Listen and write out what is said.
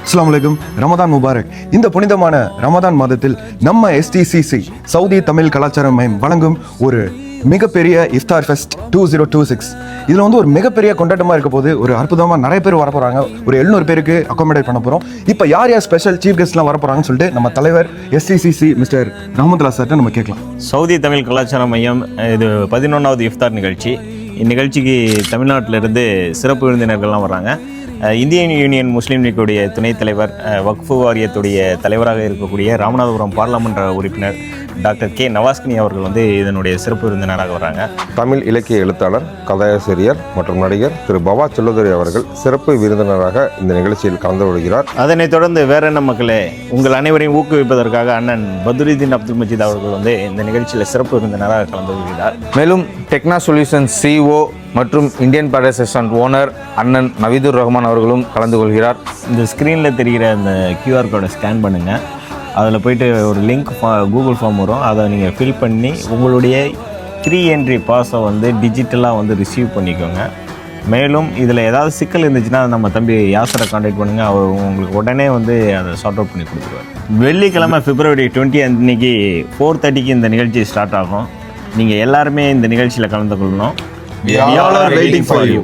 அஸ்ஸலாமு அலைக்கும். ரமதான் முபாரக். இந்த புனிதமான ரமதான் மாதத்தில் நம்ம STCC சவுதி தமிழ் கலாச்சார மையம் வழங்கும் ஒரு மிகப்பெரிய இஃப்தார் ஃபெஸ்ட் 2026. இதில் வந்து ஒரு மிகப்பெரிய கொண்டாட்டமாக இருக்க போது ஒரு அற்புதமாக நிறைய பேர் வர போகிறாங்க. ஒரு 700 பேருக்கு அக்காமடேட் பண்ண போகிறோம். இப்போ யார் யார் ஸ்பெஷல் சீஃப் கெஸ்ட்லாம் வர போகிறாங்கன்னு சொல்லிட்டு நம்ம தலைவர் STCC மிஸ்டர் ரஹமத்துல்லா சார்ட்ட நம்ம கேட்கலாம். சவுதி தமிழ் கலாச்சார மையம் இது 11வது இஃப்தார் நிகழ்ச்சி. இந்நிகழ்ச்சிக்கு தமிழ்நாட்டிலிருந்து சிறப்பு விருந்தினர்கள்லாம் வர்றாங்க. இந்தியன் யூனியன் முஸ்லீம் லீக்குடைய துணைத் தலைவர், வக்ஃபு வாரியத்துடைய தலைவராக இருக்கக்கூடிய ராமநாதபுரம் பார்லமெண்ட் உறுப்பினர் டாக்டர் கே நவாஸ்கனி அவர்கள் வந்து இதனுடைய சிறப்பு விருந்தினராக வர்றாங்க. தமிழ் இலக்கிய எழுத்தாளர், கதாசிரியர் மற்றும் நடிகர் திரு பவா செல்லதுரை அவர்கள் சிறப்பு விருந்தினராக இந்த நிகழ்ச்சியில் கலந்து கொள்கிறார். அதனைத் தொடர்ந்து வேற என்ன மக்களே, உங்கள் அனைவரையும் ஊக்குவிப்பதற்காக அண்ணன் பத்ருதீன் அப்துல் மஜீத் அவர்கள் வந்து இந்த நிகழ்ச்சியில் சிறப்பு விருந்தினராக கலந்து கொள்கிறார். மேலும் டெக்னா சொல்யூஷன்ஸ் CEO மற்றும் இந்தியன் பேரடைஸ் ரெஸ்டாரண்ட் ஓனர் அண்ணன் நவீதுர் ரஹ்மான் அவர்களும் கலந்து கொள்கிறார். இந்த ஸ்க்ரீனில் தெரிகிற அந்த QR கோடை ஸ்கேன் பண்ணுங்கள். அதில் போய்ட்டு ஒரு லிங்க் கூகுள் ஃபார்ம் வரும். அதை நீங்கள் ஃபில் பண்ணி உங்களுடைய 3 என்ட்ரி பாஸை வந்து டிஜிட்டலாக வந்து ரிசீவ் பண்ணிக்கோங்க. மேலும் இதில் ஏதாவது சிக்கல் இருந்துச்சுன்னா நம்ம தம்பி யாசரை கான்டாக்ட் பண்ணுங்கள். அவர் உங்களுக்கு உடனே வந்து அதை சார்ட் அவுட் பண்ணி கொடுத்துருவார். வெள்ளிக்கிழமை February 20 அன்றைக்கி 4:30க்கு இந்த நிகழ்ச்சி ஸ்டார்ட் ஆகும். நீங்கள் எல்லாருமே இந்த நிகழ்ச்சியில் கலந்து கொள்ளணும். We all are waiting for you.